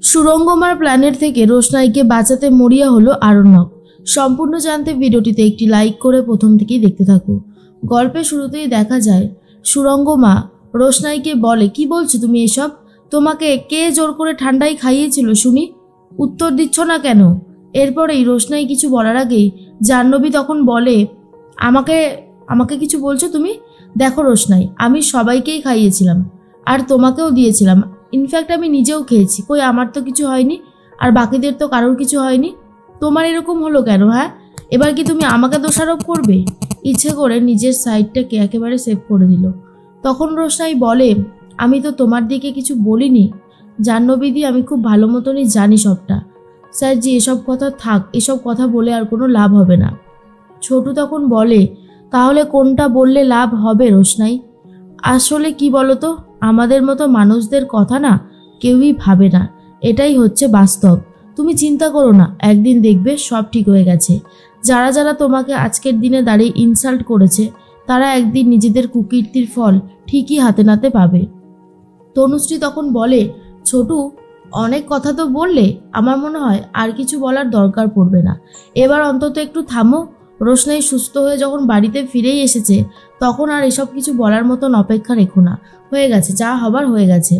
সুরঙ্গমার প্ল্যানের থেকে রোশনাইকে বাঁচাতে মরিয়া হলো আরণ্যক। সম্পূর্ণ জানতে ভিডিওটিতে একটি লাইক করে প্রথম থেকেই দেখতে থাকো। গল্পের শুরুতেই দেখা যায় সুরঙ্গমা রোশনাইকে বলে, কি বলছো তুমি এসব? তোমাকে কে জোর করে ঠান্ডাই খাইয়েছিল শুনি? উত্তর দিচ্ছ না কেন? এরপরেই রোশনাই কিছু বলার আগেই জাহ্নবী তখন বলে, আমাকে আমাকে কিছু বলছো তুমি? দেখো রোশনাই, আমি সবাইকেই খাইয়েছিলাম আর তোমাকেও দিয়েছিলাম। ইনফ্যাক্ট আমি নিজেও খেয়েছি। কই আমার তো কিছু হয়নি, আর বাকিদের তো কারোর কিছু হয়নি। তোমার এরকম হলো কেন? হ্যাঁ, এবার কি তুমি আমাকে দোষারোপ করবে? ইচ্ছে করে নিজের সাইডটাকে একেবারে সেভ করে দিল। তখন রোশনাই বলে, আমি তো তোমার দিকে কিছু বলিনি জাহ্নবীদি, আমি খুব ভালো মতনই জানি সবটা। স্যার জি, এসব কথা থাক, এসব কথা বলে আর কোনো লাভ হবে না। ছোটু তখন বলে, তাহলে কোনটা বললে লাভ হবে রোশনাই? আসলে কি বলতো, আমাদের মতো মানুষদের কথা না কেউই ভাবে না, এটাই হচ্ছে বাস্তব। তুমি চিন্তা করো না, একদিন দেখবে সব ঠিক হয়ে গেছে। যারা যারা তোমাকে আজকের দিনে দাঁড়িয়ে ইনসাল্ট করেছে তারা একদিন নিজেদের কুকীর্তির ফল ঠিকই হাতে নাতে পাবে। তনুশ্রী তখন বলে, ছোটু অনেক কথা তো বললে, আমার মনে হয় আর কিছু বলার দরকার পড়বে না। এবার অন্তত একটু থামো। রোশনাই সুস্থ হয়ে যখন বাড়িতে ফিরেই এসেছে তখন আর এসব কিছু বলার মতন অপেক্ষা রেখো না, হয়ে গেছে, যা হবার হয়ে গেছে।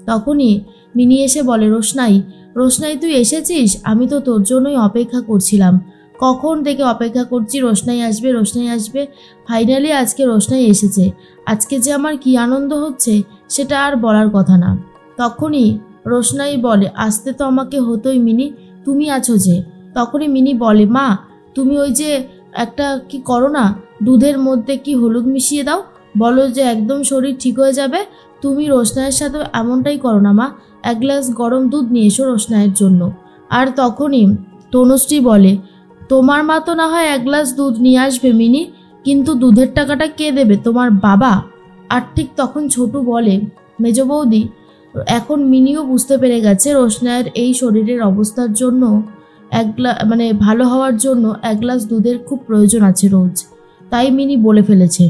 তখনই মিনি এসে বলে, রোশনাই তুই এসেছিস? আমি তো তোর জন্যই অপেক্ষা করছিলাম, কখন থেকে অপেক্ষা করছি রোশনাই আসবে। ফাইনালি আজকে রোশনাই এসেছে। আজকে যে আমার কি আনন্দ হচ্ছে সেটা আর বলার কথা না। তখনই রোশনাই বলে, আসতে তো আমাকে হতোই মিনি, তুমি আছো যে। তখনই মিনি বলে, মা তুমি ওই যে একটা কি করো না, দুধের মধ্যে কি হলুদ মিশিয়ে দাও, বলো যে একদম শরীর ঠিক হয়ে যাবে। তুমি রোশনাইয়ের সাথে এমনটাই করো না মা, এক গ্লাস গরম দুধ নিয়ে এসো রোশনাইয়ের জন্য। আর তখনই তনুশ্রী বলে, তোমার মা তো না হয় এক গ্লাস দুধ নিয়ে আসবে মিনি, কিন্তু দুধের টাকাটা কে দেবে? তোমার বাবা। আর ঠিক তখন ছোটু বলে, মেজ বৌদি, এখন মিনিও বুঝতে পেরে গেছে রোশনাইয়ের এই শরীরের অবস্থার জন্য ভালো হওয়ার জন্য এক গ্লাস দুধের খুব প্রয়োজন আছে রোজ। তাই মিনি বলে ফেলেছে।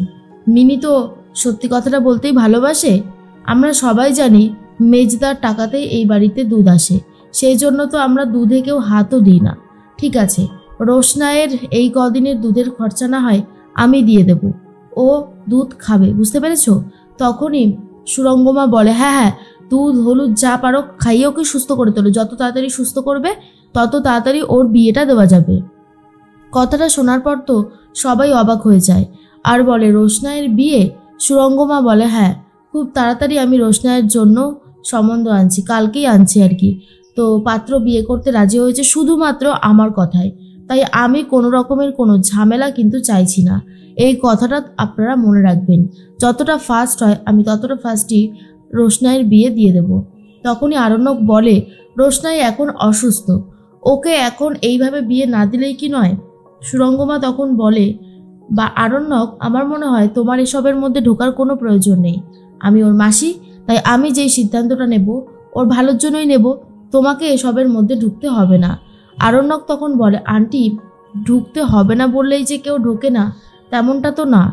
মিনি তো সত্যি কথাটা বলতেই ভালোবাসে। আমরা সবাই জানি মেজদার টাকাতেই এই বাড়িতে দুধ আসে, সেই জন্য তো আমরা দুধে কেউ হাতও দিই না। ঠিক আছে, রোশনাইয়ের এই কদিনের দুধের খরচা না হয় আমি দিয়ে দেব, ও দুধ খাবে, বুঝতে পেরেছ? তখনই সুরঙ্গমা বলে, হ্যাঁ, দুধ হলুদ যা পারো খাইয়ে ওকে সুস্থ করে তোলো, যত তাড়াতাড়ি সুস্থ করবে তত তাড়াতাড়ি ওর বিয়েটা দেওয়া যাবে। কথাটা শোনার পর তো সবাই অবাক হয়ে যায় আর বলে, রোশনাইয়ের বিয়ে? সুরঙ্গমা বলে, হ্যাঁ, খুব তাড়াতাড়ি আমি রোশনাইয়ের জন্য সম্বন্ধ আনছি, কালকেই আনছি আর কি। তো পাত্র বিয়ে করতে রাজি হয়েছে শুধুমাত্র আমার কথায়, তাই আমি কোনো রকমের কোনো ঝামেলা কিন্তু চাইছি না। এই কথাটা আপনারা মনে রাখবেন, যতটা ফাস্ট হয় আমি ততটা ফাস্টই রোশনাইয়ের বিয়ে দিয়ে দেব। তখনই আরণ্যক বলে, রোশনাই এখন অসুস্থ, ওকে এখন এইভাবে বিয়ে না দিলেই কি নয়? সুরঙ্গমা তখন বলে, বা আরণ্যক, আমার মনে হয় তোমার এসবের মধ্যে ঢোকার কোনো প্রয়োজন নেই। আমি ওর মাসি, তাই আমি যেই সিদ্ধান্তটা নেব ওর ভালোর জন্যই নেব, তোমাকে এসবের মধ্যে ঢুকতে হবে না। আরণ্যক তখন বলে, আন্টি ঢুকতে হবে না বললেই যে কেউ ঢোকে না তেমনটা তো না।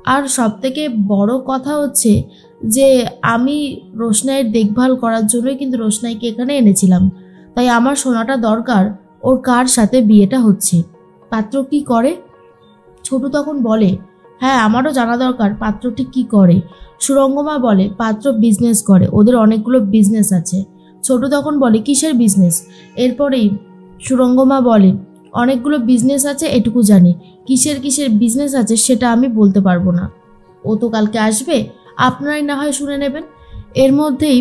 আর সবথেকে বড় কথা হচ্ছে যে আমি রোশনাইয়ের দেখভাল করার জন্যই কিন্তু রোশনাইকে এখানে এনেছিলাম, তাই আমার শোনাটা দরকার ওর কার সাথে বিয়েটা হচ্ছে, পাত্র কি করে। ছোটু তখন বলে, হ্যাঁ আমারও জানা দরকার পাত্র ঠিক কী করে। সুরঙ্গমা বলে, পাত্র বিজনেস করে, ওদের অনেকগুলো বিজনেস আছে। ছোটু তখন বলে, কিসের বিজনেস? এরপরেই সুরঙ্গমা বলে, অনেকগুলো বিজনেস আছে এটুকু জানি, কিসের বিজনেস আছে সেটা আমি বলতে পারবো না। ও তো কালকে আসবে, আপনারাই না হয় শুনে নেবেন। এর মধ্যেই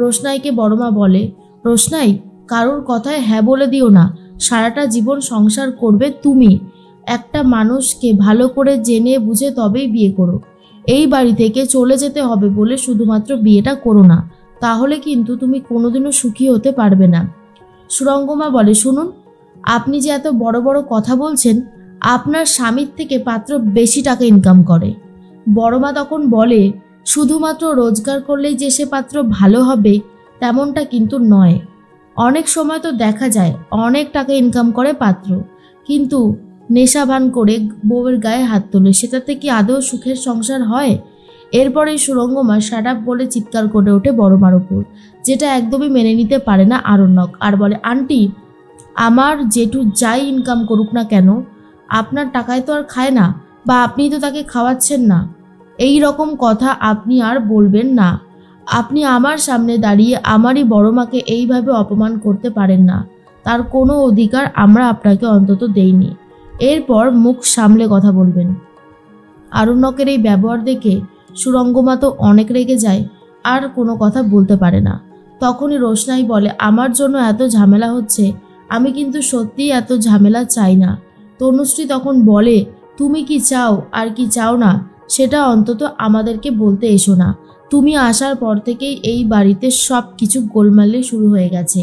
রোশনাইকে বড়মা বলে, রোশনাই কারোর কথায় হ্যাঁ বলে দিও না, সারাটা জীবন সংসার করবে তুমি, একটা মানুষকে ভালো করে জেনে বুঝে তবেই বিয়ে করো। এই বাড়ি থেকে চলে যেতে হবে বলে শুধুমাত্র বিয়েটা করো না, তাহলে কিন্তু তুমি কোনোদিনও সুখী হতে পারবে না। সুরঙ্গমা বলে, শুনুন, আপনি যে এত বড় বড় কথা বলছেন, আপনার স্বামীর থেকে পাত্র বেশি টাকা ইনকাম করে। বড়মা তখন বলে, শুধুমাত্র রোজগার করলেই যে সে পাত্র ভালো হবে তেমনটা কিন্তু নয়। অনেক সময় তো দেখা যায় অনেক টাকা ইনকাম করে পাত্র, কিন্তু নেশাভান করে বউয়ের গায়ে হাত তোলে, সেটাতে কি আদৌ সুখের সংসার হয়? এরপরেই সুরঙ্গমা শাট আপ বলে চিৎকার করে ওঠে বড়মার ওপর, যেটা একদমই মেনে নিতে পারে না আরণ্যক। আর বলে, আন্টি, আমার জেঠু যাই ইনকাম করুক না কেন, আপনার টাকায় তো আর খায় না, বা আপনি তো তাকে খাওয়াচ্ছেন না। এই রকম কথা আপনি আর বলবেন না। আপনি আমার সামনে দাঁড়িয়ে আমারই বড় মাকে এইভাবে অপমান করতে পারেন না। তার কোনো অধিকার আমরা আপনাকে অন্তত দেইনি। এরপর মুখ সামলে কথা বলবেন। আরণ্যকের এই ব্যবহার দেখে সুরঙ্গমা তো অনেক রেগে যায়, আর কোনো কথা বলতে পারে না। তখনই রোশনাই বলে, আমার জন্য এত ঝামেলা হচ্ছে, আমি কিন্তু সত্যিই এত ঝামেলা চাই না। তনুশ্রী তখন বলে, তুমি কি চাও আর কি চাও না সেটা অন্তত আমাদেরকে বলতে এসো না। তুমি আসার পর থেকেই এই বাড়িতে সব কিছু গোলমালে শুরু হয়ে গেছে।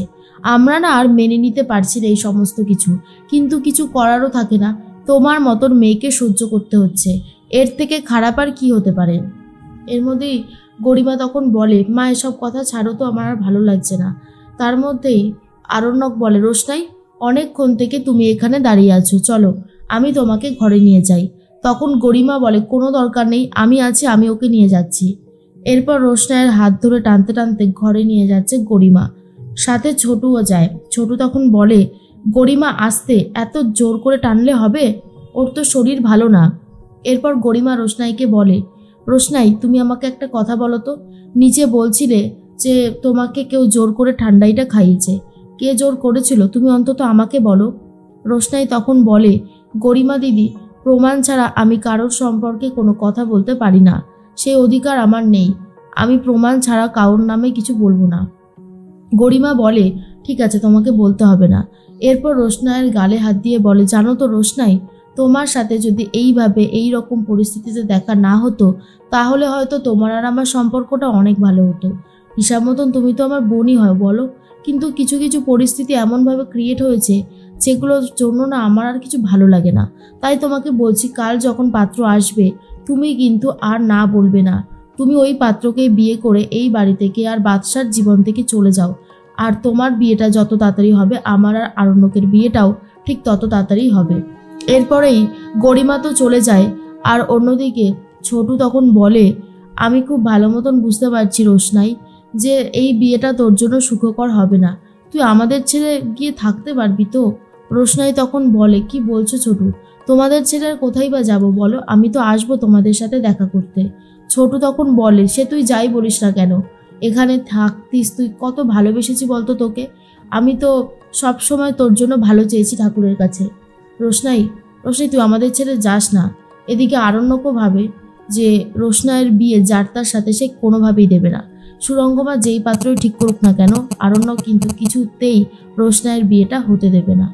আমরা না আর মেনে নিতে পারছি না এই সমস্ত কিছু, কিন্তু কিছু করারও থাকে না। তোমার মতন মেয়েকে সহ্য করতে হচ্ছে, এর থেকে খারাপ আর কি হতে পারে। এর মধ্যেই গরিমা তখন বলে, মা এসব কথা ছাড়ো তো, আমার আর ভালো লাগছে না। তার মধ্যেই আরণ্যক বলে, রোশনাই, অনেকক্ষণ থেকে তুমি এখানে দাঁড়িয়ে আছো, চলো আমি তোমাকে ঘরে নিয়ে যাই। তখন গরিমা বলে, কোনো দরকার নেই, আমি আছি, আমি ওকে নিয়ে যাচ্ছি। এরপর রোশনাইয়ের হাত ধরে টানতে টানতে ঘরে নিয়ে যাচ্ছে গরিমা, সাথে ছোটুও যায়। ছোটু তখন বলে, গরিমা আসতে, এত জোর করে টানলে হবে? ওর তো শরীর ভালো না। এরপর গরিমা রোশনাইকে বলে, রোশনাই, তুমি আমাকে একটা কথা বলো তো, নিচে বলছিলে যে তোমাকে কেউ জোর করে ঠান্ডাইটা খাইয়েছে, কে জোর করেছিল তুমি অন্তত আমাকে বলো। রোশনাই তখন বলে, গরিমা দিদি, প্রমাণ ছাড়া আমি কারোর সম্পর্কে কোনো কথা বলতে পারি না, সেই অধিকার আমার নেই। আমি প্রমাণ ছাড়া কারোর নামে কিছু বলবো না। গরিমা বলে, ঠিক আছে, তোমাকে বলতে হবে না। এরপর রোশনাইয়ের গালে হাত দিয়ে বলে, জানো তো রোশনাই, তোমার সাথে যদি এইভাবে এই রকম পরিস্থিতিতে দেখা না হতো, তাহলে হয়তো তোমার আর আমার সম্পর্কটা অনেক ভালো হতো। হিসাব মতন তুমি তো আমার বোনই হয় বলো, কিন্তু কিছু কিছু পরিস্থিতি এমনভাবে ক্রিয়েট হয়েছে যেগুলোর জন্য না আমার আর কিছু ভালো লাগে না। তাই তোমাকে বলছি, কাল যখন পাত্র আসবে তুমি কিন্তু আর না বলবে না। তুমি ওই পাত্রকে বিয়ে করে এই বাড়ি থেকে আর বাদশার জীবন থেকে চলে যাও। আর তোমার বিয়েটা যত তাড়াতাড়ি হবে, আমার আর আরণ্যকের বিয়েটাও ঠিক তত তাড়াতাড়ি হবে। এরপরেই গরিমা তো চলে যায়। আর অন্যদিকে ছোটু তখন বলে, আমি খুব ভালো মতন বুঝতে পারছি রোশনাই, যে এই বিয়েটা তোর জন্য সুখকর হবে না। তুই আমাদের ছেড়ে গিয়ে থাকতে পারবি তো? রোশনাই তখন বলে, কি বলছো ছোটু, তোমাদের ছেড়ে আর কোথায় বা যাবো বলো, আমি তো আসবো তোমাদের সাথে দেখা করতে। ছোটু তখন বলে, সে তুই যাই বলিস না কেন, এখানে থাকতিস, তুই কত ভালোবেসেছি বলতো তোকে। আমি তো সব সময় তোর জন্য ভালো চেয়েছি ঠাকুরের কাছে। রোশনাই, তুই আমাদের ছেড়ে যাস না। এদিকে আরণ্যকও ভাবে যে রোশনাইয়ের বিয়ে যার তার সাথে সে কোনোভাবেই দেবে না। সুরঙ্গমা যেই পাত্রই ঠিক করুক না কেন, আরণ্যক কিন্তু কিছুতেই রোশনাইয়ের বিয়েটা হতে দেবে না।